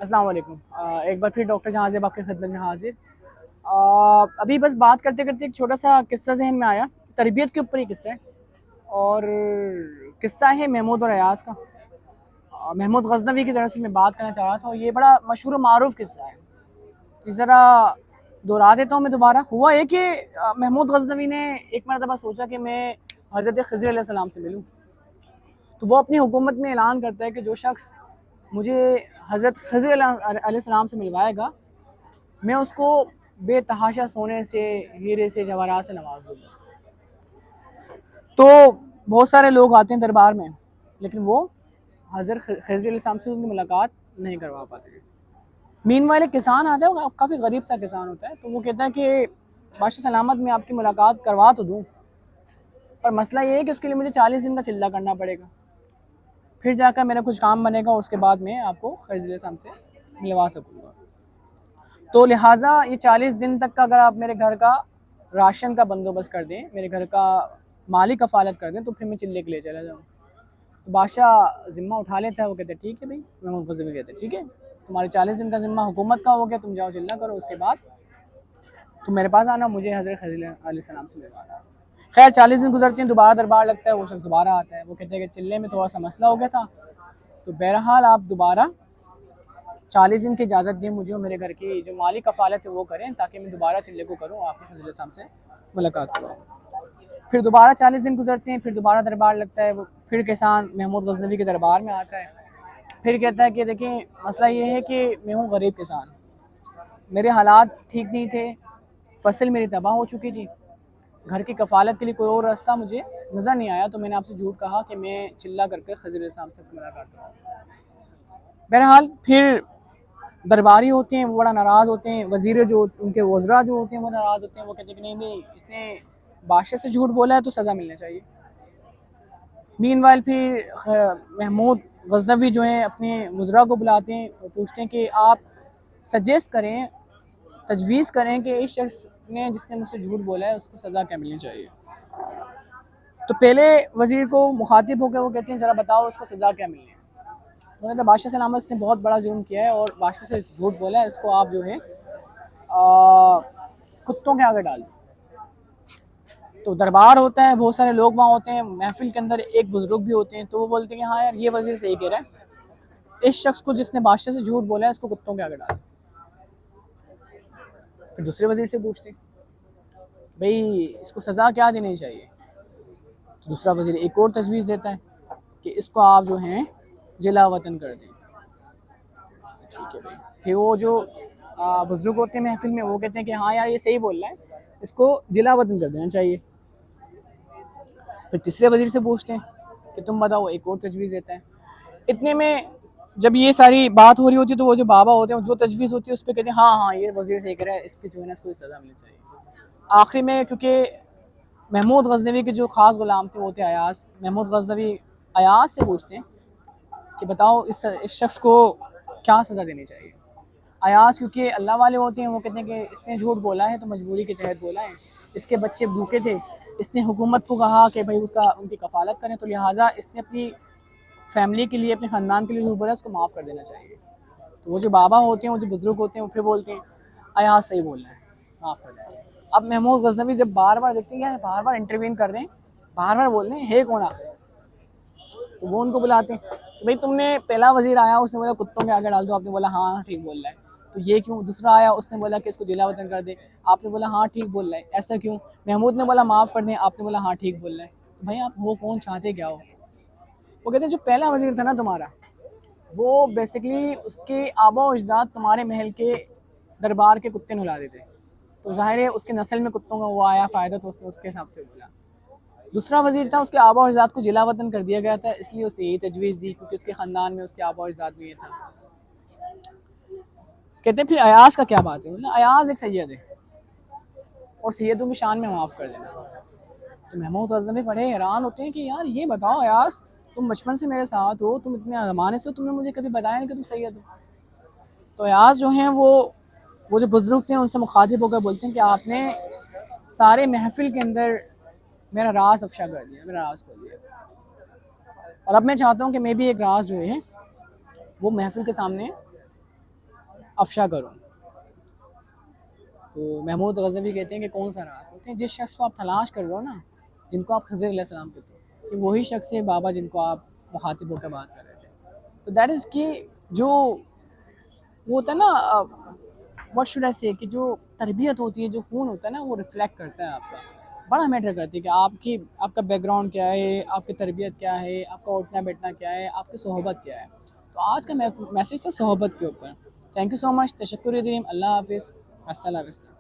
अस्सलाम वालेकुम। एक बार फिर डॉक्टर जहाज़ेब आपकी खिदमत में हाजिर। अभी बस बात करते करते एक छोटा सा किस्सा जहन में आया। तरबियत के ऊपर ही किस्सा है और किस्सा है महमूद और अयाज़ का। महमूद गज़नवी की तरफ से मैं बात करना चाह रहा था और ये बड़ा मशहूर मारूफ किस्सा है। ये ज़रा दोहरा देता हूँ मैं दोबारा। हुआ है कि महमूद गज़नवी ने एक मरतबा सोचा कि मैं हज़रत ख़िज़र अलैहिस्सलाम से मिलूँ। तो वो अपनी हुकूमत में ऐलान करता है कि जो शख्स मुझे हज़रत ख़िज़र अलैहिस्सलाम से मिलवाएगा, मैं उसको बेतहाशा सोने से, हीरे से, जवाहरात से नवाज दूँगा। तो बहुत सारे लोग आते हैं दरबार में, लेकिन वो हज़रत ख़िज़र अलैहिस्सलाम से उनकी मुलाकात नहीं करवा पाते। मीनवाइल एक किसान आता है, वो काफ़ी गरीब सा किसान होता है। तो वो कहता है कि बादशाह सलामत, मैं आपकी मुलाकात करवा तो दूँ, पर मसला ये है कि उसके लिए मुझे 40 दिन का चिल्ला करना पड़ेगा, फिर जाकर मेरा कुछ काम बनेगा, उसके बाद मैं आपको ख़िज़र अलैहिस्सलाम से मिलवा सकूँगा। तो लिहाजा ये 40 दिन तक का अगर आप मेरे घर का राशन का बंदोबस्त कर दें, मेरे घर का माली कफ़ालत कर दें, तो फिर मैं चिल्ले के लिए चला जाऊँ। तो बादशाह ज़िम्मा उठा लेता है। वो कहते हैं ठीक है भाई। महमूद गज़नवी कहते हैं ठीक है, तुम्हारे 40 दिन का ज़िम्मा हुकूमत का हो गया, तुम जाओ चिल्ला करो, उसके बाद तुम मेरे पास आना, मुझे हज़रत ख़िज़र अलैहिस्सलाम से मिलवाना। खैर 40 दिन गुजरते हैं, दोबारा दरबार लगता है, वो शख्स दोबारा आता है। वो कहते हैं कि चिल्ले में थोड़ा सा मसला हो गया था, तो बहरहाल आप दोबारा 40 दिन की इजाज़त दें मुझे, और मेरे घर की जो माली कफ़ालत है वो करें, ताकि मैं दोबारा चिल्ले को करूँ, आपके ख़िज़र अलैहिस्सलाम से मुलाकात करूँ। फिर दोबारा 40 दिन गुजरते हैं, फिर दोबारा दरबार लगता है। वो फिर किसान महमूद गज़नवी के दरबार में आता है। फिर कहता है कि देखें, मसला ये है कि मैं हूँ गरीब किसान, मेरे हालात ठीक नहीं थे, फसल मेरी तबाह हो चुकी थी, घर की कफ़ालत के लिए कोई और रास्ता मुझे नज़र नहीं आया, तो मैंने आपसे झूठ कहा कि मैं चिल्ला करके ख़िज़र अलैहिस्सलाम से मुलाकात करूँ। बहरहाल फिर दरबारी होते हैं, वो बड़ा नाराज़ होते हैं। वज़ीर जो उनके वज़रा जो होते हैं वो नाराज़ होते हैं। वो कहते हैं कि नहीं भाई, इसने बादशाह से झूठ बोला है तो सज़ा मिलनी चाहिए। मीनवाइल फिर महमूद गज़नवी जो हैं अपने वज़रा को बुलाते हैं और पूछते हैं कि आप सजेस्ट करें, तजवीज़ करें कि इस शख्स ने जिसने मुझसे झूठ बोला है उसको सज़ा क्या मिलनी चाहिए। तो पहले वज़ीर को मुखातिब होकर वो कहते हैं ज़रा बताओ उसको सज़ा क्या मिलनी है। तो कहते हैं बादशाह सलामत, इसने बहुत बड़ा जुर्म किया है और बादशाह से झूठ बोला है, इसको आप जो है कुत्तों के आगे डाल दो। तो दरबार होता है, बहुत सारे लोग वहाँ होते हैं, महफिल के अंदर एक बुजुर्ग भी होते हैं। तो वो बोलते हैं कि हाँ यार, ये वज़ीर सही कह रहा है, इस शख्स को जिसने बादशाह से झूठ बोला है इसको कुत्तों के आगे डाल। फिर दूसरे वज़ीर से पूछते हैं भाई इसको सज़ा क्या देनी चाहिए। तो दूसरा वज़ीर एक और तजवीज़ देता है कि इसको आप जो हैं जिला वतन कर दें। ठीक है भाई। फिर वो जो बुजुर्ग होते हैं महफिल में, वो कहते हैं कि हाँ यार, ये सही बोल रहा है, इसको जिला वतन कर देना चाहिए। फिर तीसरे वज़ीर से पूछते हैं कि तुम बताओ, एक और तजवीज़ देता है। इतने में जब ये सारी बात हो रही होती है, तो वो जो बाबा होते हैं, जो तजवीज़ होती है उस पर कहते हैं हाँ हाँ, ये वज़ीर सही कह रहा है, इस पर जो है ना इसको सज़ा मिलनी चाहिए। आखिरी में क्योंकि महमूद गज़नवी के जो ख़ास ग़ुलाम थे वो थे अयास। महमूद गज़नवी अयास से पूछते हैं कि बताओ इस शख्स को क्या सज़ा देनी चाहिए। अयास क्योंकि अल्लाह वाले होते हैं, वो कहते हैं कि इसने झूठ बोला है तो मजबूरी के तहत बोला है, इसके बच्चे भूखे थे, इसने हुकूमत को कहा कि भाई उनकी कफ़ालत करें, तो लिहाजा इसने अपनी फैमिली के लिए, अपने ख़ानदान के लिए झूठ बोला, इसको माफ़ कर देना चाहिए। तो वो जो बाबा होते हैं, वो जो बुज़ुर्ग होते हैं, वो फिर बोलते हैं अयास सही बोल रहा है, माफ़ कर देना चाहिए। अब महमूद गज़नवी जब बार बार देखते हैं यार, बार बार इंटरवीन कर रहे हैं, बार बार बोल रहे हैं, है कौन आखिर, तो वो उनको बुलाते हैं कि भाई तुमने पहला वज़ीर आया, उसने बोला कुत्तों के आगे डाल दो, आपने बोला हाँ ठीक बोल रहा है, तो ये क्यों। दूसरा आया, उसने बोला कि इसको जिला वतन कर दे, आपने बोला हाँ ठीक बोल रहा है, ऐसा क्यों। महमूद ने बोला माफ़ कर दें, आपने बोला हाँ ठीक बोल रहा है। तो भाई आप हो कौन, चाहते क्या हो। वो कहते हैं जो पहला वज़ीर था ना तुम्हारा, वो बेसिकली उसके आबा और अजदाद तुम्हारे महल के दरबार के कुत्ते नहला देते, तो ज़ाहिर है उसके नस्ल में कुत्तों का वो आया फ़ायदा, तो उसने उसके हिसाब से बोला। दूसरा वज़ीर था, उसके आबा और अजदाद को जिला वतन कर दिया गया था, इसलिए उसने यही तजवीज़ दी क्योंकि उसके ख़ानदान में उसके आबा और अजदाद में ये था। कहते हैं फिर अयास का क्या बात है। मतलब अयास एक सैयद है और सैयदों की शान में माफ़ कर देना। तो महमूद गज़नवी बड़े हैरान होते हैं कि यार ये बताओ अयास, तुम बचपन से मेरे साथ हो, तुम इतने ज़माने से हो, तुमने मुझे कभी बताया नहीं कि तुम सैयद हो। तो अयास जो हैं वो जो बुज़ुर्ग थे उनसे मुखातिब होकर बोलते हैं कि आपने सारे महफिल के अंदर मेरा राज अफशा कर दिया, मेरा राज खोल दिया, और अब मैं चाहता हूँ कि मैं भी एक राज जो है वो महफिल के सामने अफशा करो। तो महमूद गज़नवी कहते हैं कि कौन सा राज? बोलते हैं जिस शख्स को आप तलाश कर रहे हो ना, जिनको आप खज़र अलैहिस्सलाम कहते हो, कि वही शख्स है बाबा जिनको आप मुखातिब होकर बात कर रहे थे। तो दैट इज़ कि जो वो होता है ना, व्हाट शुड आई से, कि जो तरबियत होती है, जो खून होता है ना, वो रिफ्लेक्ट करता है आपका, बड़ा मैटर करती है कि आपका बैकग्राउंड क्या है, आपकी तरबियत क्या है, आपका उठना बैठना क्या है, आपकी सोहबत क्या है। तो आज का मैसेज था सोहबत के ऊपर। थैंक यू सो मच, तशक्कुर अल्लाह हाफिज़, अस्सलाम वालेकुम।